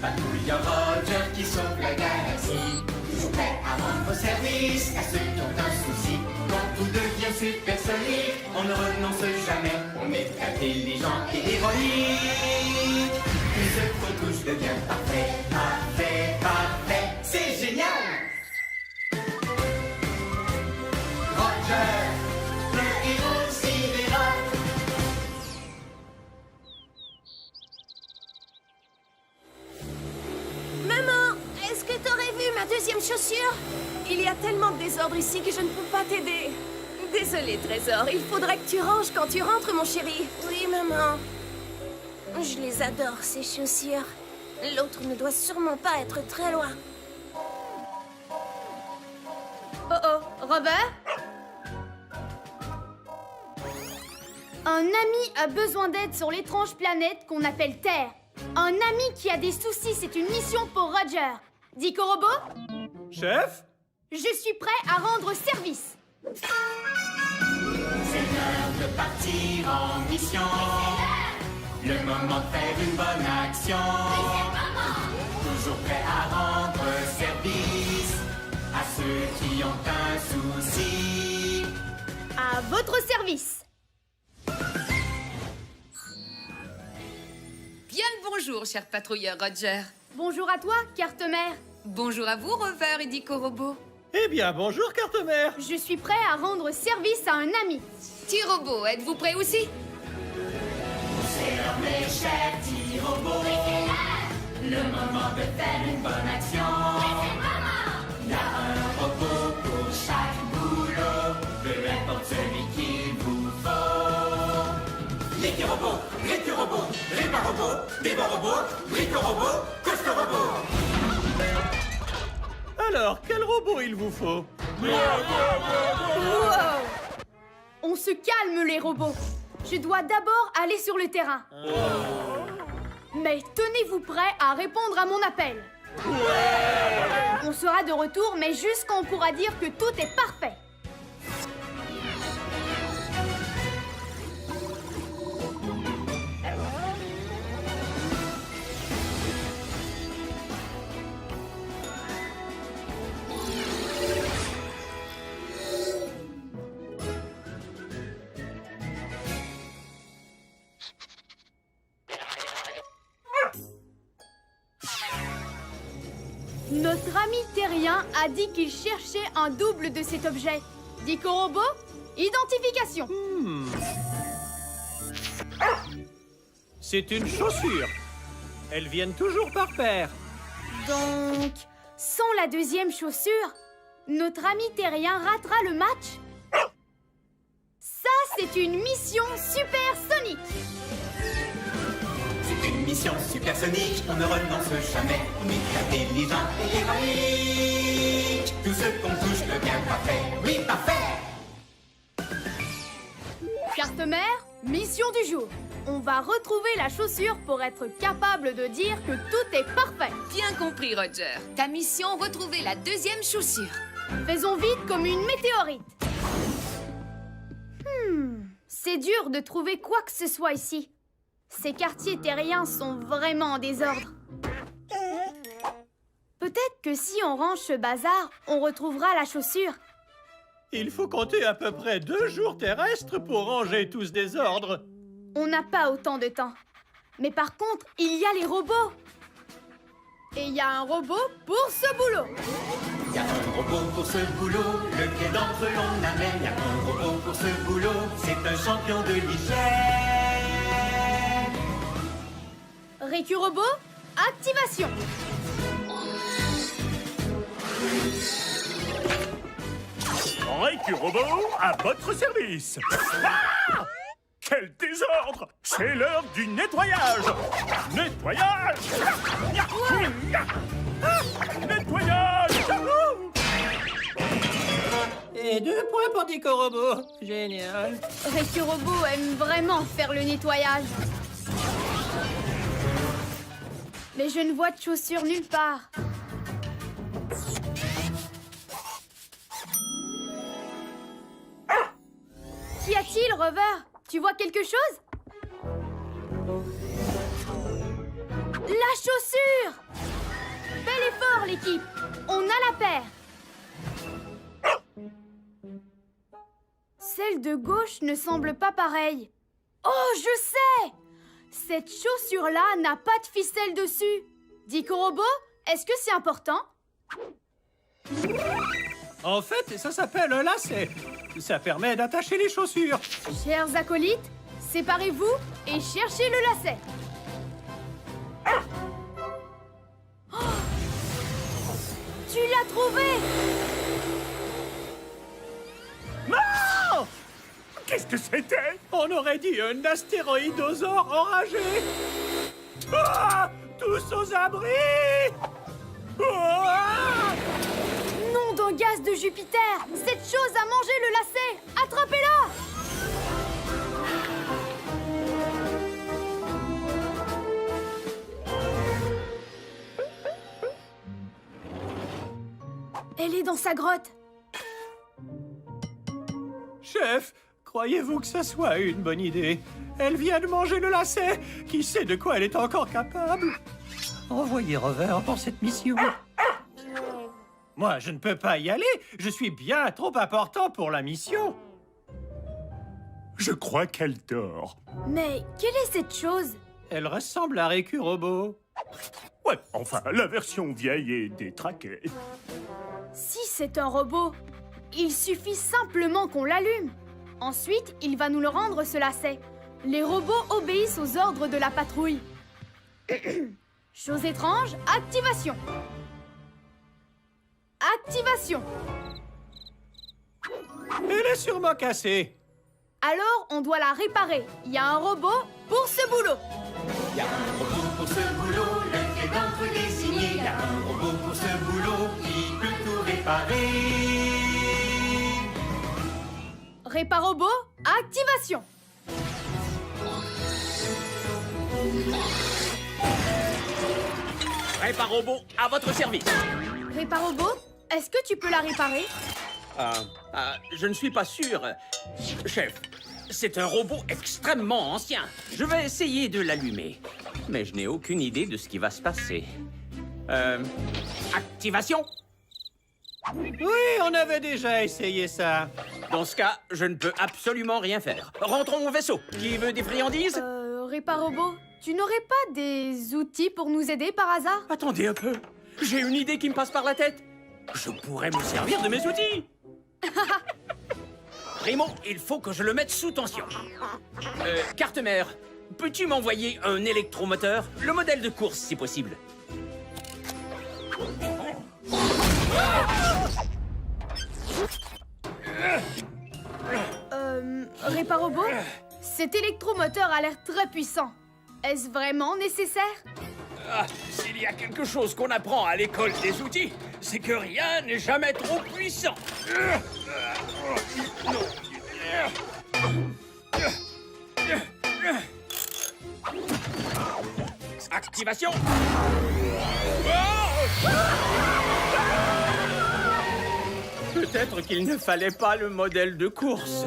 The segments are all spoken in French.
Patrouilleur Roger qui sauve la galaxie. Toujours prêt à rendre service à ceux qui ont un souci. Quand tout devient supersonique, on ne renonce jamais. On est intelligent et héroïque. Puis ce qu'on touche devient parfait, parfait, parfait. C'est génial! Roger, le héros sidéral. Maman, est-ce que t'aurais vu ma deuxième chaussure? Il y a tellement de désordre ici que je ne peux pas t'aider. Désolée, Trésor, il faudra que tu ranges quand tu rentres, mon chéri. Oui, maman. Je les adore, ces chaussures. L'autre ne doit sûrement pas être très loin. Oh oh, Robert? Un ami a besoin d'aide sur l'étrange planète qu'on appelle Terre. Un ami qui a des soucis, c'est une mission pour Roger. Dico Robot? Chef? Je suis prêt à rendre service. C'est l'heure de partir en mission. Le moment de faire une bonne action. Toujours prêt à rendre service à ceux qui ont un souci. À votre service. Bien le bonjour, cher patrouilleur Roger. Bonjour à toi, Carte-Mère. Bonjour à vous, Rover et Dico Robot. Eh bien, bonjour, Carte-Mère. Je suis prêt à rendre service à un ami. T-Robot, êtes-vous prêt aussi? C'est l'heure, mes chers petits robots. Le moment de faire une bonne action. Il y a un robot pour chaque boulot. Peu importe celui qu'il vous faut. Les robots, récurobot, réparobot, débarobot, bricorobot, costo-robot. Alors, quel robot il vous faut? Wow! On se calme, les robots. Je dois d'abord aller sur le terrain. Mais tenez-vous prêts à répondre à mon appel. On sera de retour, mais juste quand on pourra dire que tout est parfait. Notre ami terrien a dit qu'il cherchait un double de cet objet. Dico Robot, identification. C'est une chaussure. Elles viennent toujours par paire. Donc, sans la deuxième chaussure, notre ami terrien ratera le match? Ça, c'est une mission supersonique. C'est une mission supersonique, on ne renonce jamais. On est intelligent et héroïque. Tout ce qu'on touche devient parfait. Oui, parfait! Carte-Mère, mission du jour. On va retrouver la chaussure pour être capable de dire que tout est parfait. Bien compris, Roger. Ta mission, retrouver la deuxième chaussure. Faisons vite comme une météorite. C'est dur de trouver quoi que ce soit ici. Ces quartiers terriens sont vraiment en désordre. Peut-être que si on range ce bazar, on retrouvera la chaussure. Il faut compter à peu près 2 jours terrestres pour ranger tout ce désordre. On n'a pas autant de temps. Mais par contre, il y a les robots. Et il y a un robot pour ce boulot. Il y a un robot pour ce boulot, lequel d'entre eux l'on amène. Il y a un robot pour ce boulot, c'est un champion de l'hygiène. Récurobot, activation. Récurobot, à votre service. Ah! Quel désordre! C'est l'heure du nettoyage! Nettoyage! Nettoyage! Et 2 points pour Dico Robot. Génial. Récurobot aime vraiment faire le nettoyage. Mais je ne vois de chaussures nulle part. Qu'y a-t-il, Rover? Tu vois quelque chose? La chaussure! Bel effort, l'équipe! On a la paire! Celle de gauche ne semble pas pareille. Oh, je sais! Cette chaussure-là n'a pas de ficelle dessus. Dick Robot, est-ce que c'est important? En fait, ça s'appelle un lacet. Ça permet d'attacher les chaussures. Chers acolytes, séparez-vous et cherchez le lacet. Oh! Tu l'as trouvé! Non! Qu'est-ce que c'était? On aurait dit un astéroïdosaure enragé. Ah! Tous aux abris! Ah! Nom d'un gaz de Jupiter! Cette chose a mangé le lacet! Attrapez-la! Elle est dans sa grotte. Chef, croyez-vous que ça soit une bonne idée? Elle vient de manger le lacet. Qui sait de quoi elle est encore capable? Envoyez Rover pour cette mission. Moi, je ne peux pas y aller. Je suis bien trop important pour la mission. Je crois qu'elle dort. Mais quelle est cette chose? Elle ressemble à Récu Robot. Ouais, enfin, la version vieille et détraquée. Si c'est un robot, il suffit simplement qu'on l'allume. Ensuite, il va nous le rendre, ce lacet. Les robots obéissent aux ordres de la patrouille. Chose étrange, activation. Activation. Elle est sûrement cassée. Alors, on doit la réparer. Il y a un robot pour ce boulot. Y a un robot pour ce boulot, lequel d'entre désigné. Y a un robot pour ce boulot qui peut tout réparer. Réparobot, activation. Réparobot, à votre service. Réparobot, est-ce que tu peux la réparer? Je ne suis pas sûr. Chef, c'est un robot extrêmement ancien. Je vais essayer de l'allumer. Mais je n'ai aucune idée de ce qui va se passer. Activation. Oui, on avait déjà essayé ça. Dans ce cas, je ne peux absolument rien faire. Rentrons au vaisseau. Qui veut des friandises? Réparobot, tu n'aurais pas des outils pour nous aider par hasard? Attendez un peu. J'ai une idée qui me passe par la tête. Je pourrais me servir de mes outils. Primo, il faut que je le mette sous tension. Carte-mère, peux-tu m'envoyer un électromoteur? Le modèle de course, si possible. Réparobot, cet électromoteur a l'air très puissant. Est-ce vraiment nécessaire? S'il y a quelque chose qu'on apprend à l'école des outils, c'est que rien n'est jamais trop puissant. Activation. Peut-être qu'il ne fallait pas le modèle de course.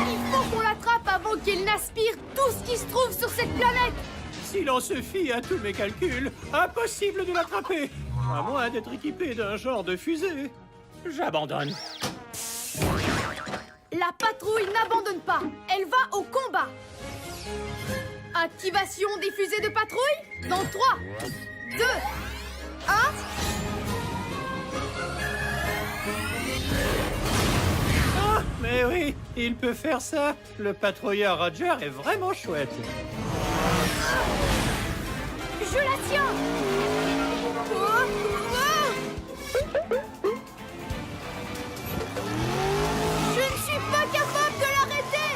Il faut qu'on l'attrape avant qu'il n'aspire tout ce qui se trouve sur cette planète. Si l'on se fie à tous mes calculs, impossible de l'attraper. À moins d'être équipé d'un genre de fusée. J'abandonne. La patrouille n'abandonne pas. Elle va au combat. Activation des fusées de patrouille dans 3, 2, 1. Ah, mais oui, il peut faire ça. Le patrouilleur Roger est vraiment chouette. Je la tiens. Oh, oh. Je ne suis pas capable de l'arrêter.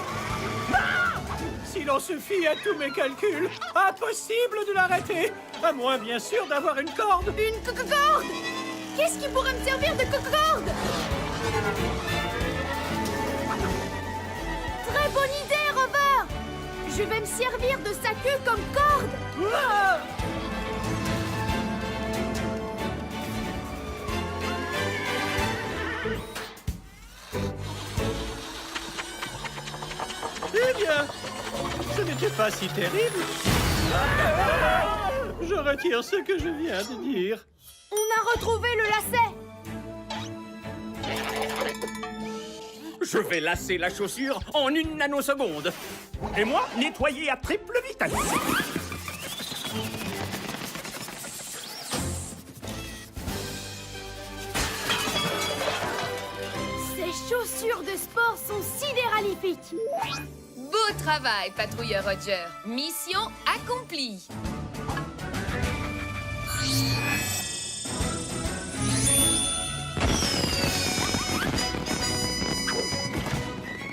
Si l'on se fie à tous mes calculs, impossible de l'arrêter. À moins, bien sûr, d'avoir une corde. Une corde. Qu'est-ce qui pourrait me servir de corde? Très bonne idée, Rover. Je vais me servir de sa queue comme corde. Ah! n'était pas si terrible. Je retire ce que je viens de dire. On a retrouvé le lacet. Je vais lasser la chaussure en 1 nanoseconde. Et moi, nettoyer à triple vitesse. Ces chaussures de sport sont sidéralifiques. Beau travail, patrouilleur Roger. Mission accomplie.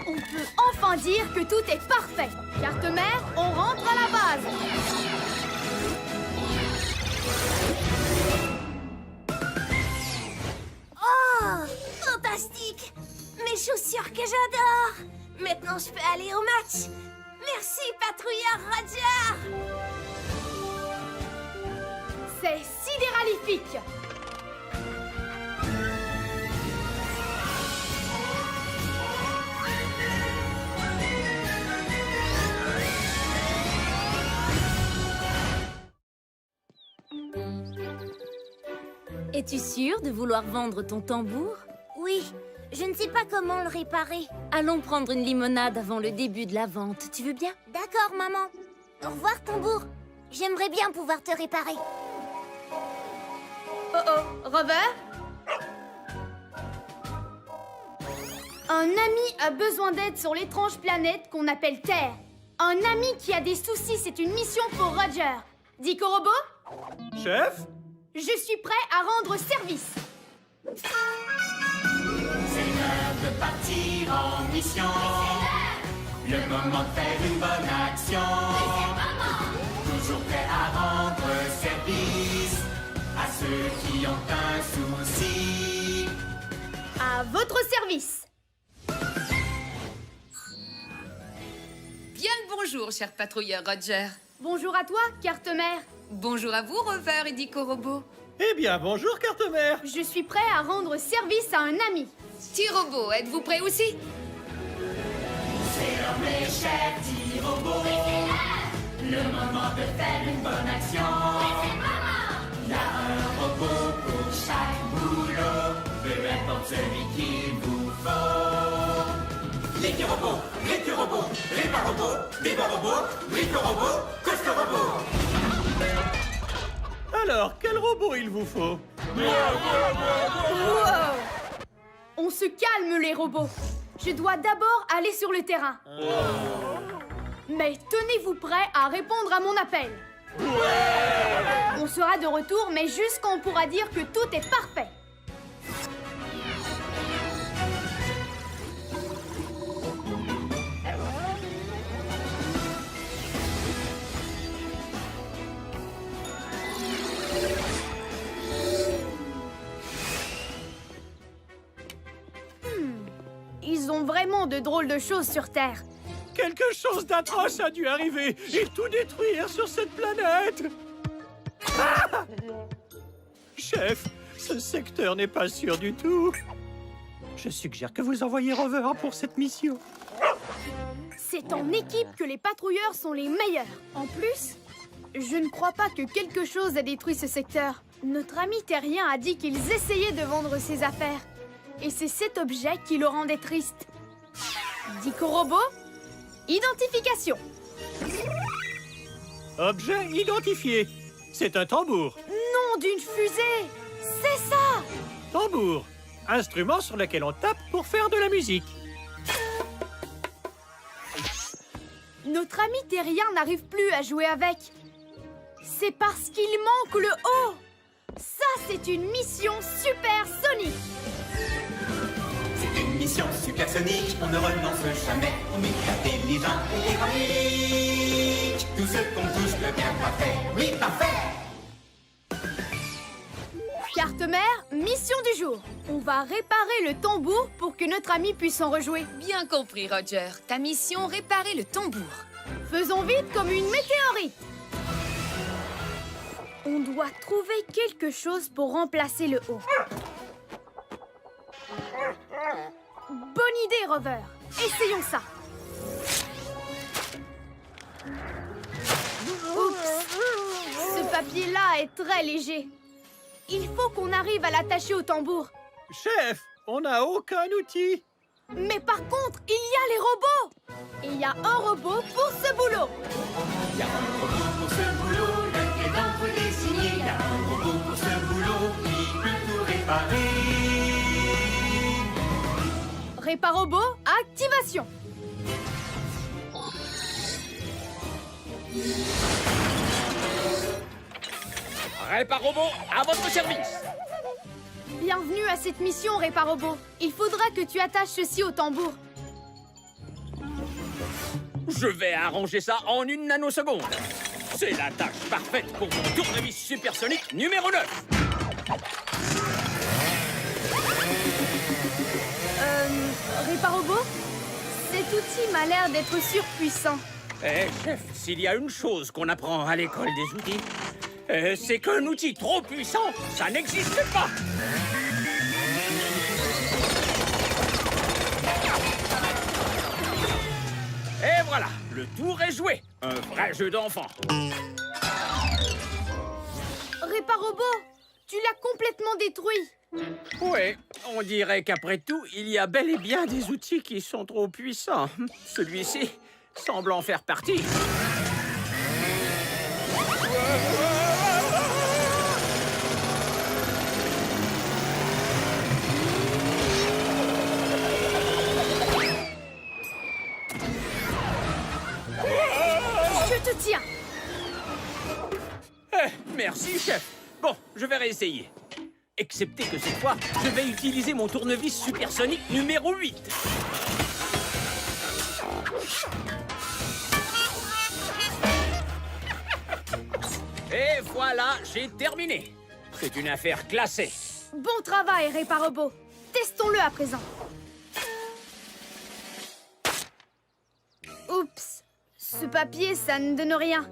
On peut enfin dire que tout est parfait. Carte-mère, on rentre à la base. Oh, fantastique! Mes chaussures que j'adore! Maintenant, je peux aller au match! Merci, patrouilleur Roger! C'est sidéralifique. Es-tu sûre de vouloir vendre ton tambour? Oui, je ne sais pas comment le réparer. Allons prendre une limonade avant le début de la vente. Tu veux bien? D'accord, maman. Au revoir, tambour. J'aimerais bien pouvoir te réparer. Oh oh, Rover? Un ami a besoin d'aide sur l'étrange planète qu'on appelle Terre. Un ami qui a des soucis, c'est une mission pour Roger. Dico Robot? Chef? Je suis prêt à rendre service. C'est l'heure de partir en mission. Le moment de faire une bonne action. Toujours prêt à rendre service à ceux qui ont un souci. À votre service. Bien le bonjour, cher patrouilleur Roger. Bonjour à toi, carte-mère. Bonjour à vous, Rover et Dico Robot. Eh bien, bonjour, carte-mère. Je suis prêt à rendre service à un ami. Petit robot, êtes-vous prêt aussi? C'est l'heure, mes chers petits robots. Le moment de faire une bonne action. Il y a un robot pour chaque boulot. Peu importe celui qu'il vous faut. Les petits robots, les bas robots, des bons robots, briques robots, coste robots. Alors, quel robot il vous faut? Wow. On se calme, les robots. Je dois d'abord aller sur le terrain. Mais tenez-vous prêts à répondre à mon appel. On sera de retour, mais juste quand on pourra dire que tout est parfait. Ils ont vraiment de drôles de choses sur Terre. Quelque chose d'atroce a dû arriver et tout détruire sur cette planète. Ah! Chef, ce secteur n'est pas sûr du tout. Je suggère que vous envoyiez Rover pour cette mission. C'est en équipe que les patrouilleurs sont les meilleurs. En plus, je ne crois pas que quelque chose a détruit ce secteur. Notre ami terrien a dit qu'ils essayaient de vendre ses affaires. Et c'est cet objet qui le rendait triste. Dico Robot, identification. Objet identifié. C'est un tambour. Nom d'une fusée. C'est ça. Tambour. Instrument sur lequel on tape pour faire de la musique. Notre ami terrien n'arrive plus à jouer avec. C'est parce qu'il manque le haut. Ça, c'est une mission supersonique. C'est une mission supersonique, on ne renonce jamais. On est intelligent et économique. Tout ce qu'on touche devient parfait. Oui, parfait. Carte-mère, mission du jour. On va réparer le tambour pour que notre ami puisse en rejouer. Bien compris, Roger. Ta mission, réparer le tambour. Faisons vite comme une météorite. On doit trouver quelque chose pour remplacer le haut. Bonne idée, Rover. Essayons ça. Oups! Ce papier-là est très léger. Il faut qu'on arrive à l'attacher au tambour. Chef, on n'a aucun outil. Mais par contre, il y a les robots! Et il y a un robot pour ce boulot! Il y a un robot pour ce boulot, lequel d'entre désigné. Il y a un robot pour ce boulot qui peut tout réparer. Réparobot, activation! Réparobot, à votre service. Bienvenue à cette mission, Réparobot. Il faudra que tu attaches ceci au tambour. Je vais arranger ça en 1 nanoseconde. C'est la tâche parfaite pour mon tournevis supersonique numéro 9. Réparobot, cet outil m'a l'air d'être surpuissant. Eh, chef, s'il y a une chose qu'on apprend à l'école des outils, c'est qu'un outil trop puissant, ça n'existe pas. Et voilà, le tour est joué. Un vrai jeu d'enfant. Réparobot, tu l'as complètement détruit. Oui, on dirait qu'après tout, il y a bel et bien des outils qui sont trop puissants. Celui-ci semble en faire partie. Je te tiens. Merci, chef. Bon, je vais réessayer. Excepté que cette fois, je vais utiliser mon tournevis supersonique numéro 8. Et voilà, j'ai terminé. C'est une affaire classée. Bon travail, Réparobot. Testons-le à présent. Oups, ce papier, ça ne donne rien.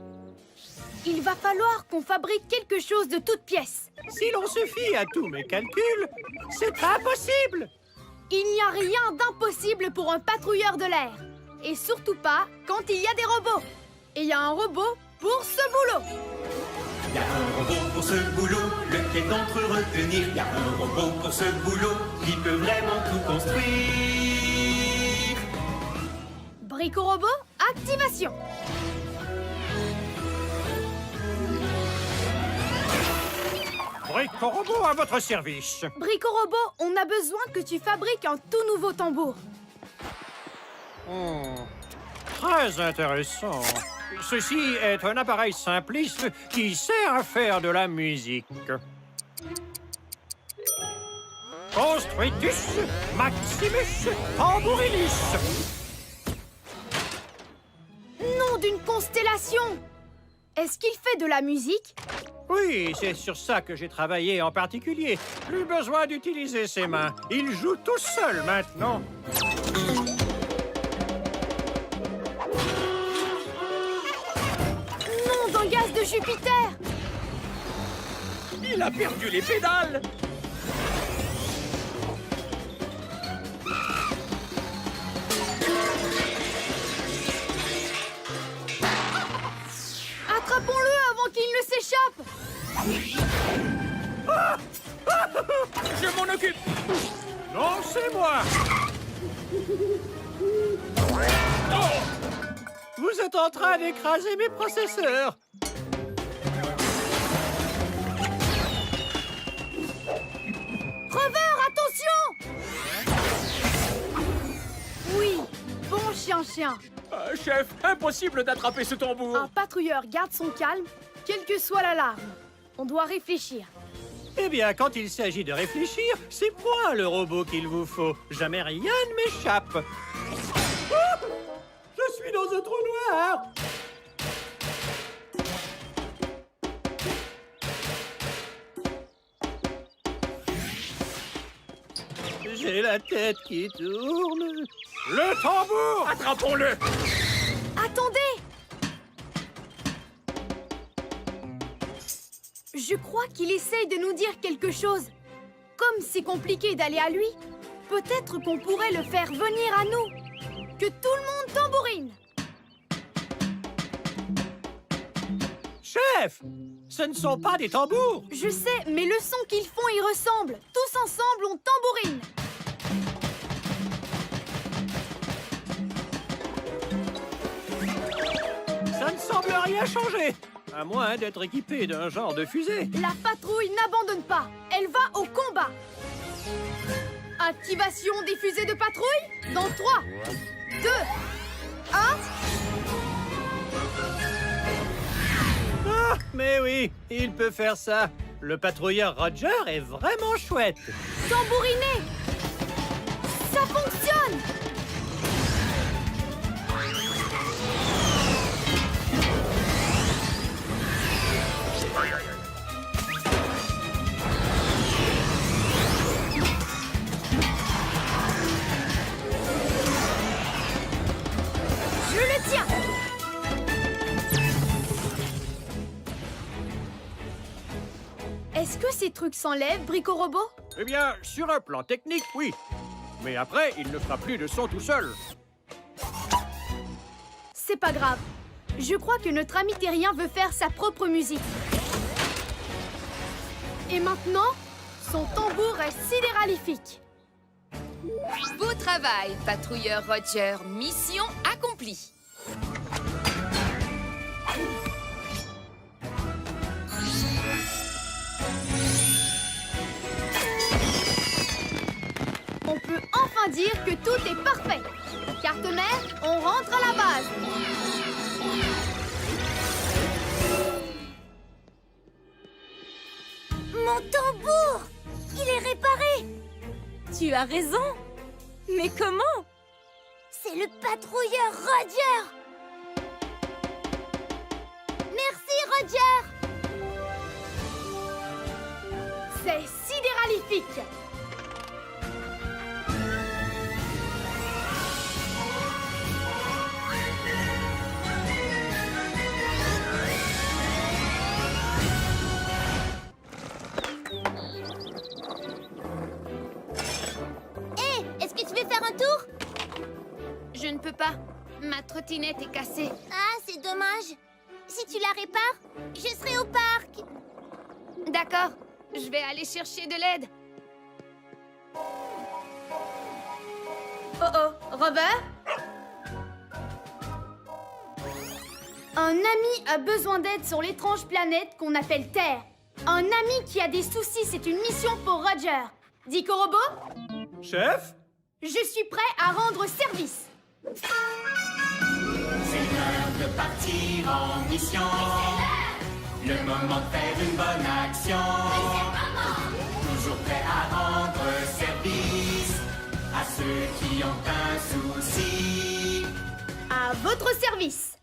Il va falloir qu'on fabrique quelque chose de toute pièce. Si l'on se fie à tous mes calculs, c'est impossible. Il n'y a rien d'impossible pour un patrouilleur de l'air. Et surtout pas quand il y a des robots. Et il y a un robot pour ce boulot. Il y a un robot pour ce boulot, lequel d'entre eux retenir. Il y a un robot pour ce boulot qui peut vraiment tout construire. Bricorobot, activation. Bricorobot à votre service. Bricorobot, on a besoin que tu fabriques un tout nouveau tambour. Très intéressant. Ceci est un appareil simpliste qui sert à faire de la musique. Construitus Maximus Tambourinus. Nom d'une constellation. Est-ce qu'il fait de la musique? Oui, c'est sur ça que j'ai travaillé en particulier. Plus besoin d'utiliser ses mains. Il joue tout seul maintenant. Nom d'un gaz de Jupiter. Il a perdu les pédales. Attrapons-le avant qu'il ne s'échappe. Je m'en occupe. Non, c'est moi. Vous êtes en train d'écraser mes processeurs. Rover, attention. Oui, bon chien. Chef, impossible d'attraper ce tambour. Un patrouilleur garde son calme, quelle que soit l'alarme. On doit réfléchir. Eh bien, quand il s'agit de réfléchir, c'est moi le robot qu'il vous faut. Jamais rien ne m'échappe. Ah, je suis dans un trou noir. J'ai la tête qui tourne. Le tambour! Attrapons-le. Attendez! Je crois qu'il essaye de nous dire quelque chose. Comme c'est compliqué d'aller à lui, peut-être qu'on pourrait le faire venir à nous. Que tout le monde tambourine! Chef, ce ne sont pas des tambours. Je sais, mais le son qu'ils font y ressemble. Tous ensemble, on tambourine. Ça ne semble rien changer. À moins d'être équipé d'un genre de fusée. La patrouille n'abandonne pas. Elle va au combat. Activation des fusées de patrouille dans 3, 2, 1... Ah, mais oui, il peut faire ça. Le patrouilleur Roger est vraiment chouette. Tambourinez! Ça fonctionne! Je le tiens! Est-ce que ces trucs s'enlèvent, Brico Robot? Eh bien, sur un plan technique, oui. Mais après, il ne fera plus de son tout seul. C'est pas grave. Je crois que notre ami terrien veut faire sa propre musique. Et maintenant, son tambour est sidéralifique. Beau travail, patrouilleur Roger. Mission accomplie. On peut enfin dire que tout est parfait. Carte mère, on rentre à la base. Mon tambour! Il est réparé! Tu as raison. Mais comment? C'est le patrouilleur Roger! Merci, Roger! C'est sidéralifique. Hé, est-ce que tu veux faire un tour? Je ne peux pas. Ma trottinette est cassée. Ah, c'est dommage. Si tu la répares, je serai au parc. D'accord. Je vais aller chercher de l'aide. Oh, Robert? Un ami a besoin d'aide sur l'étrange planète qu'on appelle Terre. Un ami qui a des soucis, c'est une mission pour Roger. Dico Robot, Chef? je suis prêt à rendre service. C'est l'heure de partir en mission. Le moment de faire une bonne action. Toujours prêt à rendre service à ceux qui ont un souci. À votre service.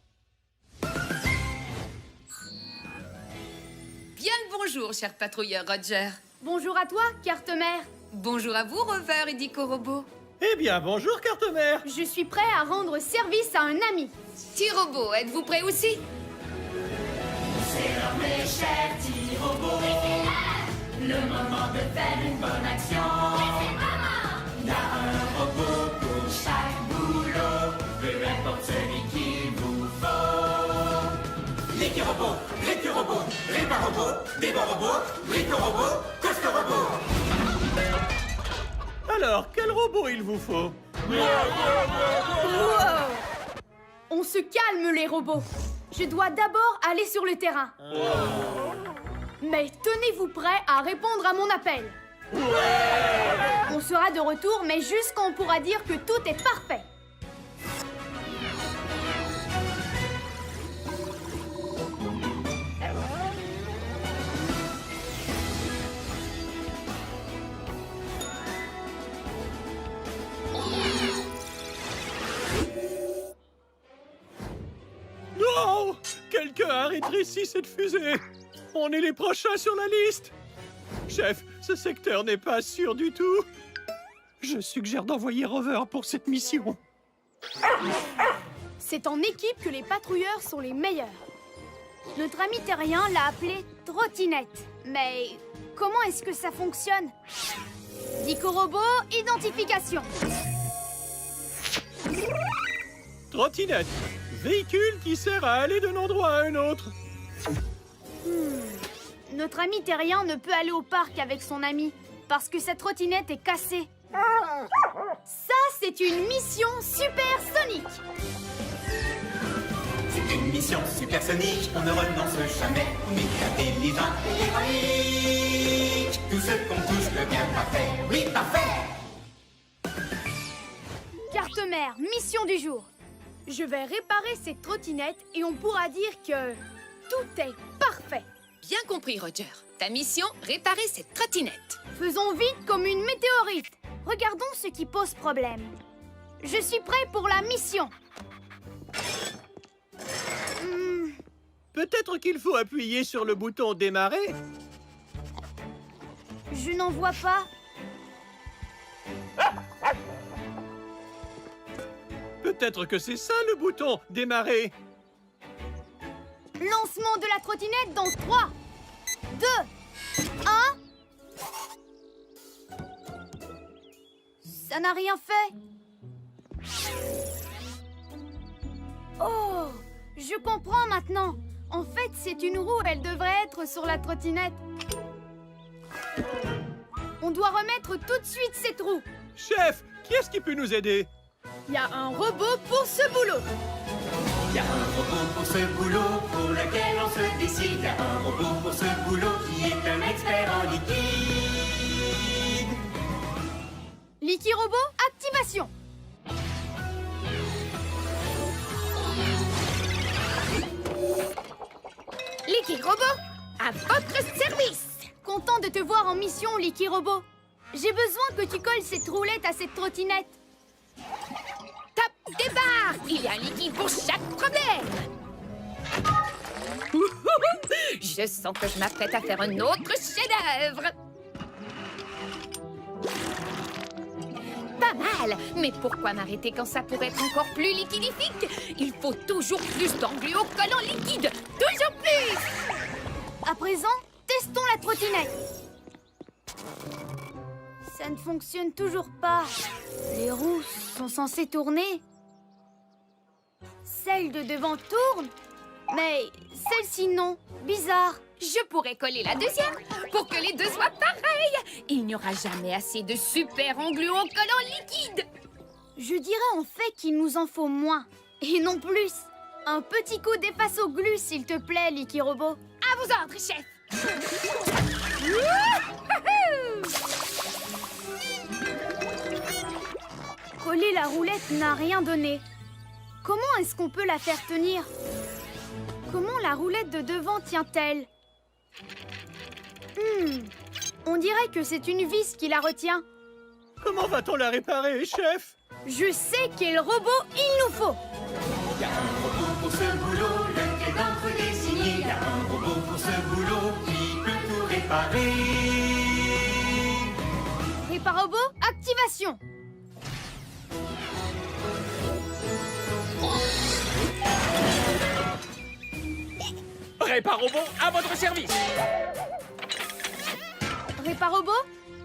Bien le bonjour, cher patrouilleur Roger. Bonjour à toi, carte mère. Bonjour à vous, Rover et Dico Robot. Eh bien, bonjour, carte-mère. Je suis prêt à rendre service à un ami. T-Robot, êtes-vous prêt aussi? C'est l'heure, mes chers petits robots. Le moment de faire une bonne action. Il y a un robot pour chaque boulot. Peu importe celui qu'il vous faut. L'équipe robot, répar-robot, débat-robot, brico-robot, coste-robot. Alors, quel robot il vous faut? Wow! On se calme, les robots. Je dois d'abord aller sur le terrain. Mais tenez-vous prêts à répondre à mon appel. On sera de retour, mais juste quand on pourra dire que tout est parfait. Non! Quelqu'un a rétréci cette fusée. On est les prochains sur la liste. Chef, ce secteur n'est pas sûr du tout. Je suggère d'envoyer Rover pour cette mission. C'est en équipe que les patrouilleurs sont les meilleurs. Notre ami terrien l'a appelé trottinette. Mais comment est-ce que ça fonctionne? Dico Robot, identification. Trottinette, véhicule qui sert à aller d'un endroit à un autre. Notre ami terrien ne peut aller au parc avec son ami parce que sa trottinette est cassée. Ça, c'est une mission supersonique. C'est une mission supersonique, on ne renonce jamais. On est intelligent et héroïque. Tout ce qu'on touche devient parfait. Oui, parfait. Carte-mère, mission du jour. Je vais réparer cette trottinette et on pourra dire que tout est parfait. Bien compris, Roger. Ta mission, réparer cette trottinette. Faisons vite comme une météorite. Regardons ce qui pose problème. Je suis prêt pour la mission. Peut-être qu'il faut appuyer sur le bouton démarrer. Je n'en vois pas. Peut-être que c'est ça le bouton démarrer. Lancement de la trottinette dans 3, 2, 1. Ça n'a rien fait. Oh, je comprends maintenant. En fait, c'est une roue, elle devrait être sur la trottinette. On doit remettre tout de suite cette roue. Chef, qui est-ce qui peut nous aider? Il y a un robot pour ce boulot. Il y a un robot pour ce boulot, pour lequel on se décide. Il y a un robot pour ce boulot qui est un expert en liquide. Liquirobot, activation. Liquirobot, à votre service. Content de te voir en mission, Liquirobot. J'ai besoin que tu colles cette roulette à cette trottinette. Top, débarre! Il y a un liquide pour chaque problème. Je sens que je m'apprête à faire un autre chef-d'œuvre. Pas mal, mais pourquoi m'arrêter quand ça pourrait être encore plus liquidifique? Il faut toujours plus d'engluocollants liquides, toujours plus! À présent, testons la trottinette. Ça ne fonctionne toujours pas. Les roues sont censées tourner. Celle de devant tourne, mais celle-ci non. Bizarre. Je pourrais coller la deuxième pour que les deux soient pareilles. Il n'y aura jamais assez de super engluocollants liquides. Je dirais en fait qu'il nous en faut moins, et non plus. Un petit coup d'efface au glu, s'il te plaît, Liquirobot. À vos ordres, chef. Coller la roulette n'a rien donné. Comment est-ce qu'on peut la faire tenir? Comment la roulette de devant tient-elle? On dirait que c'est une vis qui la retient. Comment va-t-on la réparer, chef? Je sais quel robot il nous faut. Il y a un robot pour ce boulot, lequel d'entre eux désigné. Il y a un robot pour ce boulot qui peut tout réparer. Réparobot, activation. Réparobot à votre service. Réparobot,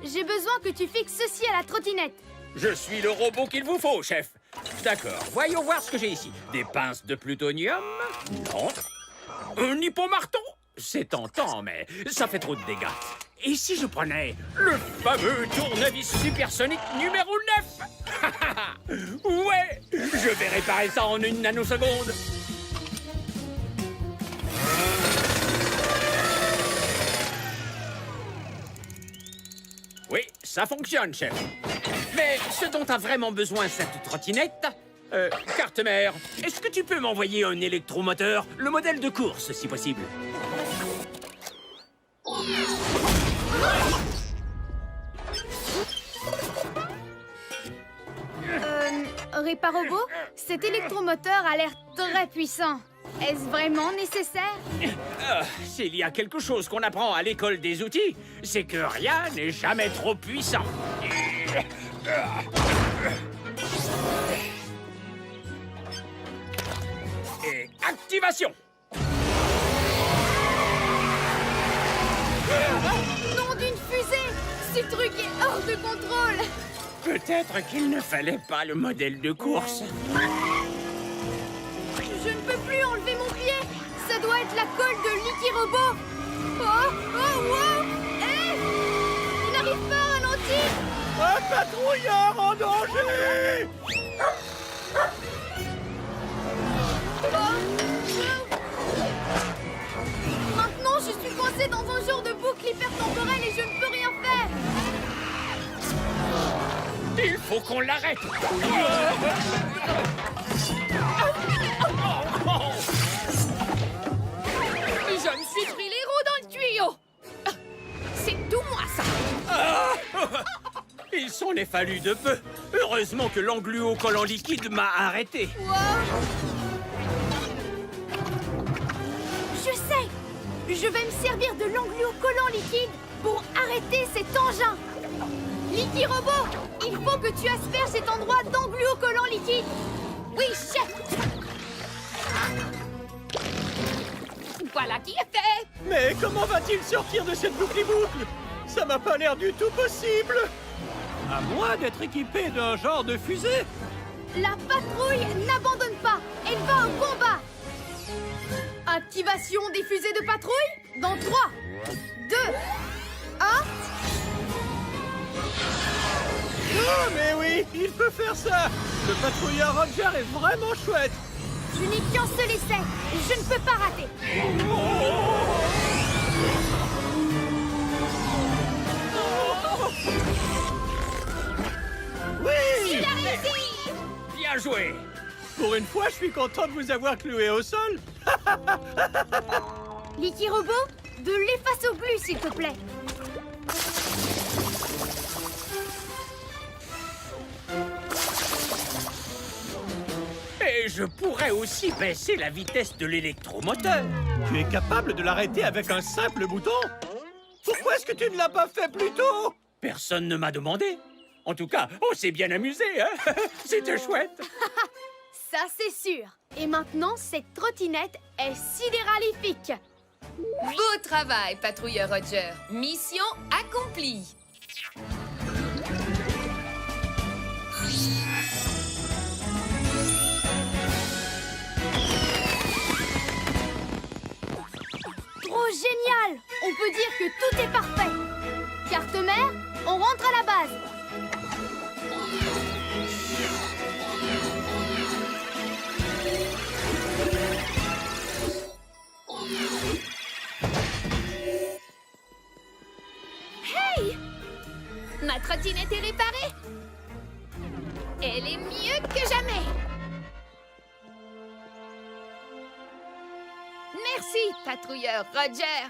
j'ai besoin que tu fixes ceci à la trottinette. Je suis le robot qu'il vous faut, chef. D'accord, voyons voir ce que j'ai ici. Des pinces de plutonium? Non. Un hippomarteau? C'est tentant, mais ça fait trop de dégâts. Et si je prenais le fameux tournevis supersonique numéro 9? Ouais, je vais réparer ça en une nanoseconde. Oui, ça fonctionne, chef. Mais ce dont a vraiment besoin cette trottinette... Carte-mère, est-ce que tu peux m'envoyer un électromoteur? Le modèle de course, si possible. Réparobot, cet électromoteur a l'air très puissant. Est-ce vraiment nécessaire? S'il y a quelque chose qu'on apprend à l'école des outils, c'est que rien n'est jamais trop puissant. Et activation! Nom d'une fusée! Ce truc est hors de contrôle! Peut-être qu'il ne fallait pas le modèle de course. Je ne peux plus enlever mon pied! Ça doit être la colle de Liquirobot! wow! Hé! Il n'arrive pas à ralentir! Un patrouilleur en danger! Maintenant, je suis coincée dans un genre de boucle hypertemporelle et je ne peux rien faire! Il faut qu'on l'arrête. Je me suis pris les roues dans le tuyau. C'est tout moi, ça. Il s'en est fallu de peu. Heureusement que l'engluocollant liquide m'a arrêté. Je sais! Je vais me servir de l'engluocollant liquide pour arrêter cet engin! Licky Robot, il faut que tu asperges cet endroit d'engluocollant liquide! Oui, chef! Voilà qui est fait. Mais comment va-t-il sortir de cette boucle-boucle? Ça m'a pas l'air du tout possible! À moins d'être équipé d'un genre de fusée. La patrouille n'abandonne pas! Elle va au combat! Activation des fusées de patrouille dans 3, 2, 1... Oh, mais oui, il peut faire ça! Le patrouilleur Roger est vraiment chouette! Je n'ai qu'un seul essai! Je ne peux pas rater! Oui! Il a réussi! Bien joué. Pour une fois, je suis content de vous avoir cloué au sol! Licky Robot, de l'efface au glue, s'il te plaît! Et je pourrais aussi baisser la vitesse de l'électromoteur. Tu es capable de l'arrêter avec un simple bouton? Pourquoi est-ce que tu ne l'as pas fait plus tôt? Personne ne m'a demandé. En tout cas, on s'est bien amusé, hein. C'était chouette. Ça, c'est sûr! Et maintenant, cette trottinette est sidéralifique! Beau travail, patrouilleur Roger. Mission accomplie. Trop génial! On peut dire que tout est parfait! Carte mère, on rentre à la base! Hey! Ma trottinette est réparée. Elle est mieux que jamais. Merci, patrouilleur Roger.